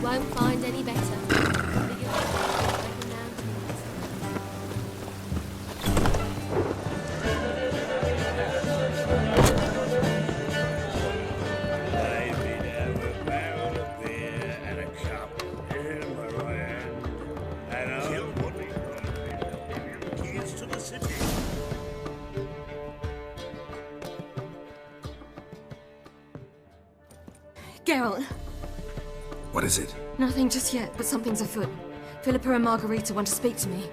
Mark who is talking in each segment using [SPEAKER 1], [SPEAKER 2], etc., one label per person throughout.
[SPEAKER 1] won't find any better.
[SPEAKER 2] Geralt.
[SPEAKER 3] What is it?
[SPEAKER 2] Nothing just yet, but something's afoot. Philippa and Margarita want to speak to me.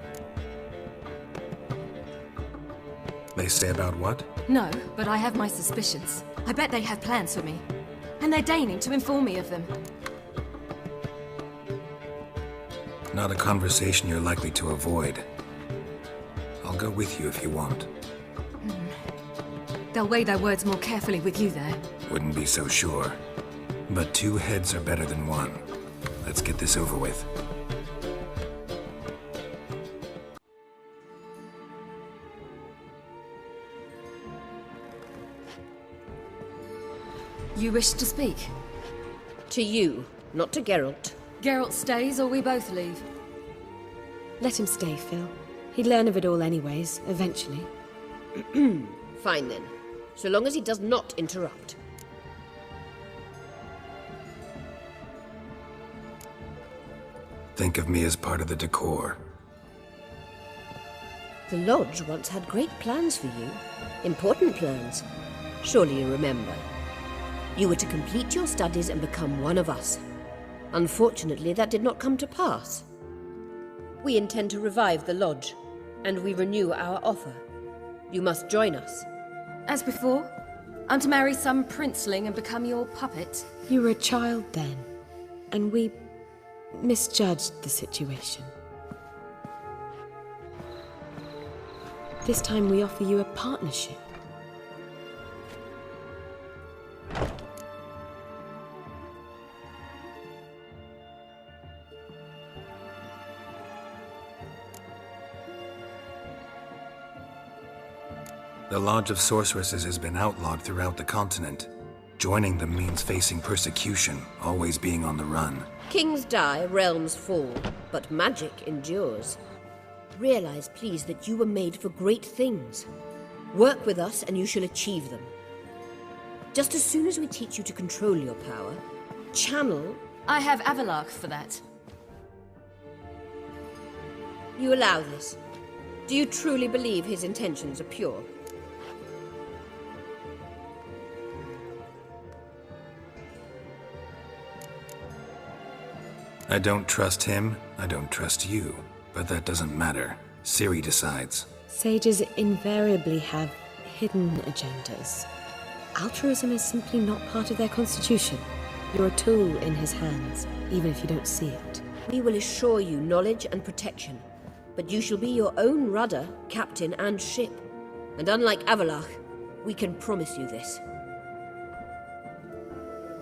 [SPEAKER 3] They say about what?
[SPEAKER 2] No, but I have my suspicions. I bet they have plans for me. And they're deigning to inform me of them.
[SPEAKER 3] Not a conversation you're likely to avoid. I'll go with you if you want.
[SPEAKER 2] They'll weigh their words more carefully with you there.
[SPEAKER 3] Wouldn't be so sure. But 2 heads are better than 1. Let's get this over with.
[SPEAKER 2] You wish to speak?
[SPEAKER 1] To you, not to Geralt.
[SPEAKER 2] Geralt stays or we both leave?
[SPEAKER 4] Let him stay, Phil. He'd learn of it all anyways, eventually.
[SPEAKER 1] Fine then. So long as he does not interrupt.
[SPEAKER 3] Think of me as part of the decor.
[SPEAKER 1] The Lodge once had great plans for you. Important plans. Surely you remember. You were to complete your studies and become one of us. Unfortunately, that did not come to pass. We intend to revive the Lodge, and we renew our offer. You must join us.
[SPEAKER 2] As before? I'm to marry some princeling and become your puppet?
[SPEAKER 4] You were a child then, and we misjudged the situation. This time we offer you a partnership.
[SPEAKER 3] The Lodge of Sorceresses has been outlawed throughout the continent. Joining them means facing persecution, always being on the run.
[SPEAKER 1] Kings die, realms fall, but magic endures. Realize, please, that you were made for great things. Work with us and you shall achieve them. Just as soon as we teach you to control your power, channel...
[SPEAKER 2] I have Avalark for that.
[SPEAKER 1] You allow this. Do you truly believe his intentions are pure?
[SPEAKER 3] I don't trust him, I don't trust you. But that doesn't matter. Ciri decides.
[SPEAKER 4] Sages invariably have hidden agendas. Altruism is simply not part of their constitution. You're a tool in his hands, even if you don't see it.
[SPEAKER 1] We will assure you knowledge and protection, but you shall be your own rudder, captain, and ship. And unlike Avalark, we can promise you this.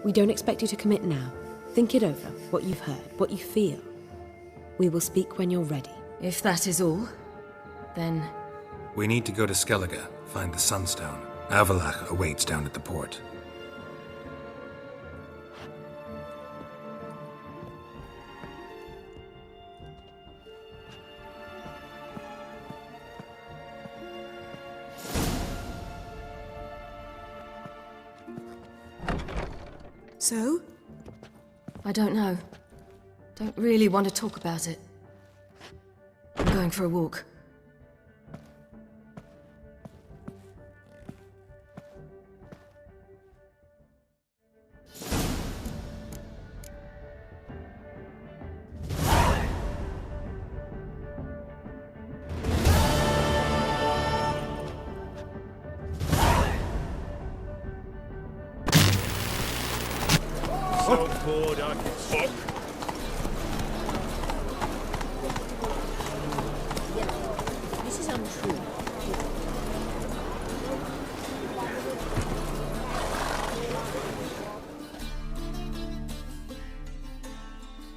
[SPEAKER 4] We don't expect you to commit now. Think it over, what you've heard, what you feel. We will speak when you're ready.
[SPEAKER 2] If that is all, then...
[SPEAKER 3] We need to go to Skellige, find the Sunstone. Avalark awaits down at the port.
[SPEAKER 2] So? I don't know. Don't really want to talk about it. I'm going for a walk.
[SPEAKER 5] So bored I can fuck.
[SPEAKER 1] This is untrue.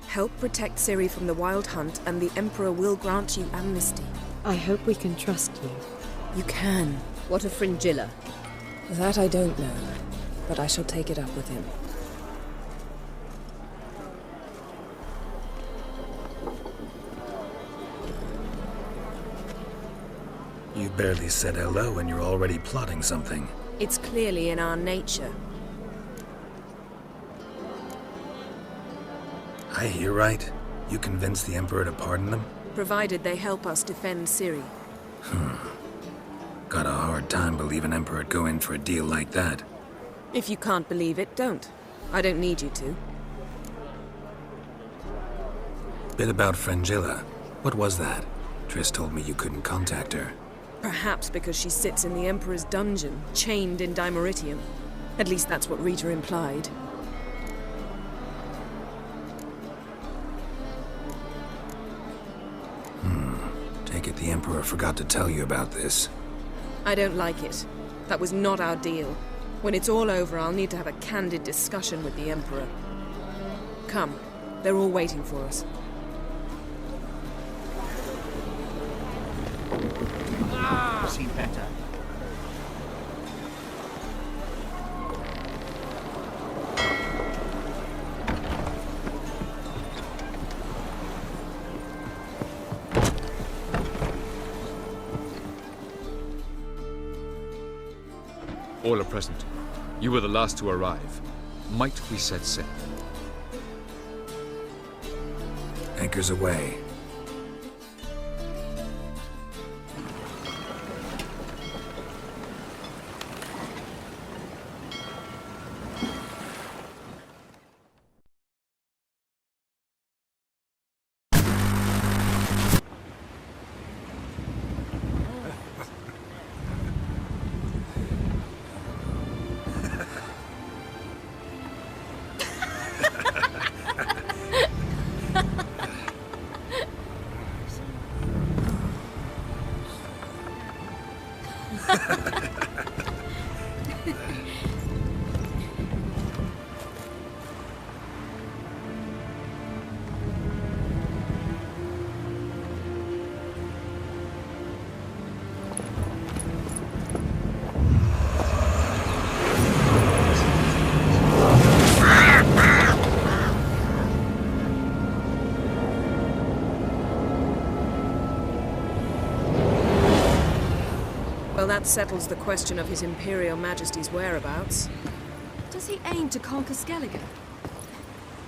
[SPEAKER 6] Help protect Ciri from the Wild Hunt, and the Emperor will grant you amnesty.
[SPEAKER 4] I hope we can trust you.
[SPEAKER 6] You can.
[SPEAKER 1] What of Fringilla?
[SPEAKER 6] That I don't know, but I shall take it up with him.
[SPEAKER 3] Barely said hello and you're already plotting something.
[SPEAKER 6] It's clearly in our nature.
[SPEAKER 3] I hear right? You convinced the Emperor to pardon them?
[SPEAKER 6] Provided they help us defend Ciri.
[SPEAKER 3] Got a hard time believing Emperor'd go in for a deal like that.
[SPEAKER 6] If you can't believe it, don't. I don't need you to.
[SPEAKER 3] Bit about Fringilla. What was that? Triss told me you couldn't contact her.
[SPEAKER 6] Perhaps because she sits in the Emperor's dungeon, chained in Dimeritium. At least that's what Rita implied.
[SPEAKER 3] Take it the Emperor forgot to tell you about this.
[SPEAKER 6] I don't like it. That was not our deal. When it's all over, I'll need to have a candid discussion with the Emperor. Come. They're all waiting for us.
[SPEAKER 5] See better.
[SPEAKER 7] All are present. You were the last to arrive. Might we set sail?
[SPEAKER 3] Anchors away.
[SPEAKER 6] Well, that settles the question of His Imperial Majesty's whereabouts.
[SPEAKER 2] Does he aim to conquer Skellige?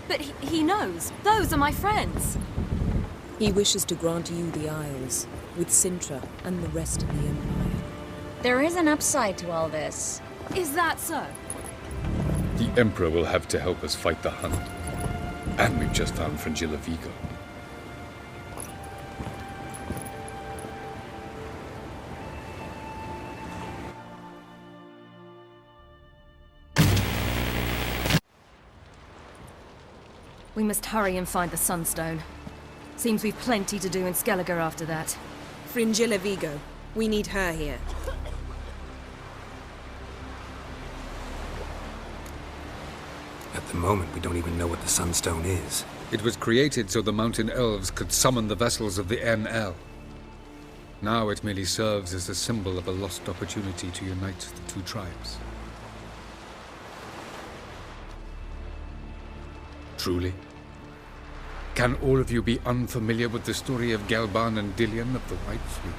[SPEAKER 2] But he knows. Those are my friends.
[SPEAKER 6] He wishes to grant you the Isles, with Sintra and the rest of the Empire.
[SPEAKER 8] There is an upside to all this.
[SPEAKER 2] Is that so?
[SPEAKER 7] The Emperor will have to help us fight the Hunt. And we've just found Fringilla VIGO.
[SPEAKER 2] We must hurry and find the Sunstone. Seems we've plenty to do in Skellige after that.
[SPEAKER 6] Fringilla VIGO. We need her here.
[SPEAKER 3] At the moment, we don't even know what the Sunstone is.
[SPEAKER 7] It was created so the mountain elves could summon the vessels of the NL. Now it merely serves as a symbol of a lost opportunity to unite the two tribes. Truly? Can all of you be unfamiliar with the story of Gelban and Dillion of the White Fleet?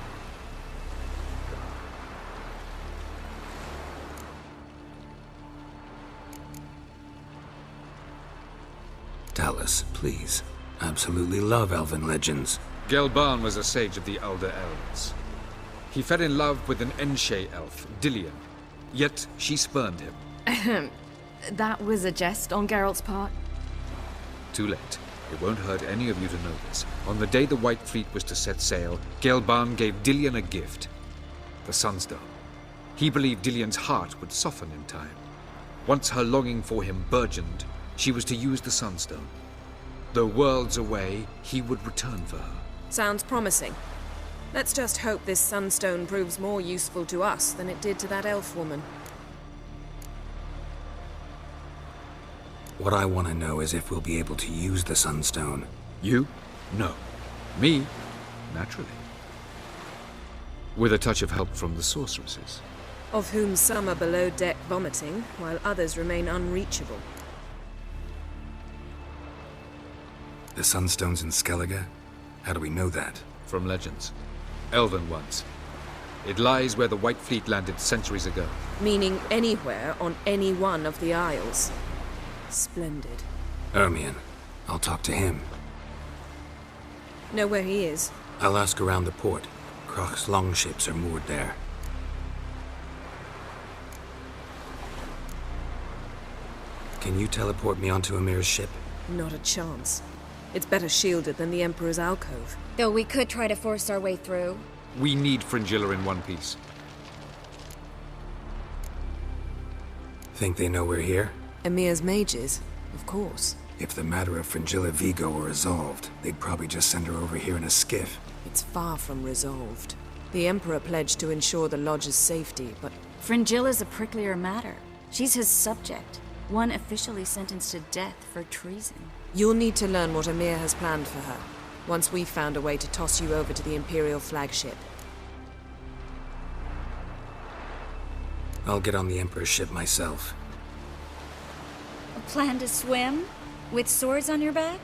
[SPEAKER 3] Tell us, please. Absolutely love elven legends.
[SPEAKER 7] Gelban was a sage of the Elder Elves. He fell in love with an Enshe elf, Dillion, yet she spurned him.
[SPEAKER 2] That was a jest on Geralt's part.
[SPEAKER 7] Too late. It won't hurt any of you to know this. On the day the White Fleet was to set sail, Gelban gave Dillion a gift. The Sunstone. He believed Dillion's heart would soften in time. Once her longing for him burgeoned, she was to use the Sunstone. Though worlds away, he would return for her.
[SPEAKER 6] Sounds promising. Let's just hope this Sunstone proves more useful to us than it did to that elf woman.
[SPEAKER 3] What I want to know is if we'll be able to use the Sunstone.
[SPEAKER 7] You? No. Me? Naturally. With a touch of help from the sorceresses.
[SPEAKER 6] Of whom some are below deck vomiting, while others remain unreachable.
[SPEAKER 3] The Sunstone's in Skellige? How do we know that?
[SPEAKER 7] From legends. Elven ones. It lies where the White Fleet landed centuries ago.
[SPEAKER 6] Meaning anywhere on any one of the Isles. Splendid.
[SPEAKER 3] Ermion. I'll talk to him.
[SPEAKER 6] Know where he is?
[SPEAKER 3] I'll ask around the port. Croc's longships are moored there. Can you teleport me onto Emir's ship?
[SPEAKER 6] Not a chance. It's better shielded than the Emperor's alcove.
[SPEAKER 8] Though we could try to force our way through.
[SPEAKER 7] We need Fringilla in one piece.
[SPEAKER 3] Think they know we're here?
[SPEAKER 6] Emir's mages, of course.
[SPEAKER 3] If the matter of Fringilla VIGO were resolved, they'd probably just send her over here in a skiff.
[SPEAKER 6] It's far from resolved. The Emperor pledged to ensure the Lodge's safety, but
[SPEAKER 8] Fringilla's a pricklier matter. She's his subject. One officially sentenced to death for treason.
[SPEAKER 6] you'll need to learn what Emir has planned for her, once we've found a way to toss you over to the Imperial flagship.
[SPEAKER 3] I'll get on the Emperor's ship myself.
[SPEAKER 8] A plan to swim? With swords on your back?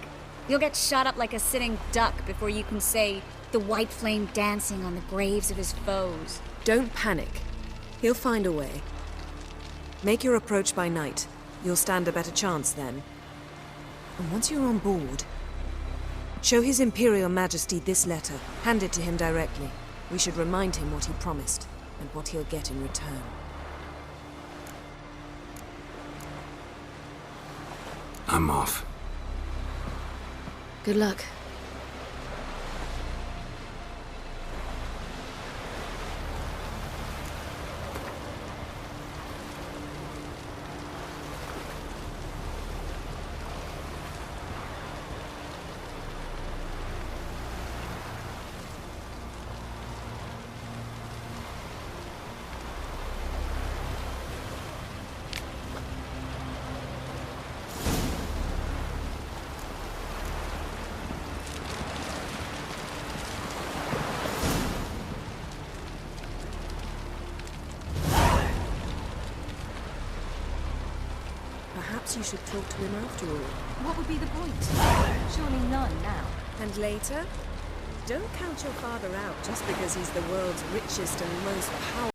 [SPEAKER 8] You'll get shot up like a sitting duck before you can say, the white flame dancing on the graves of his foes.
[SPEAKER 6] Don't panic. He'll find a way. Make your approach by night. You'll stand a better chance then. And once you're on board, show His Imperial Majesty this letter. Hand it to him directly. We should remind him what he promised, and what he'll get in return.
[SPEAKER 3] I'm off.
[SPEAKER 2] Good luck.
[SPEAKER 6] Perhaps you should talk to him after all.
[SPEAKER 2] What would be the point? Surely none now.
[SPEAKER 6] And later? Don't count your father out just because he's the world's richest and most powerful.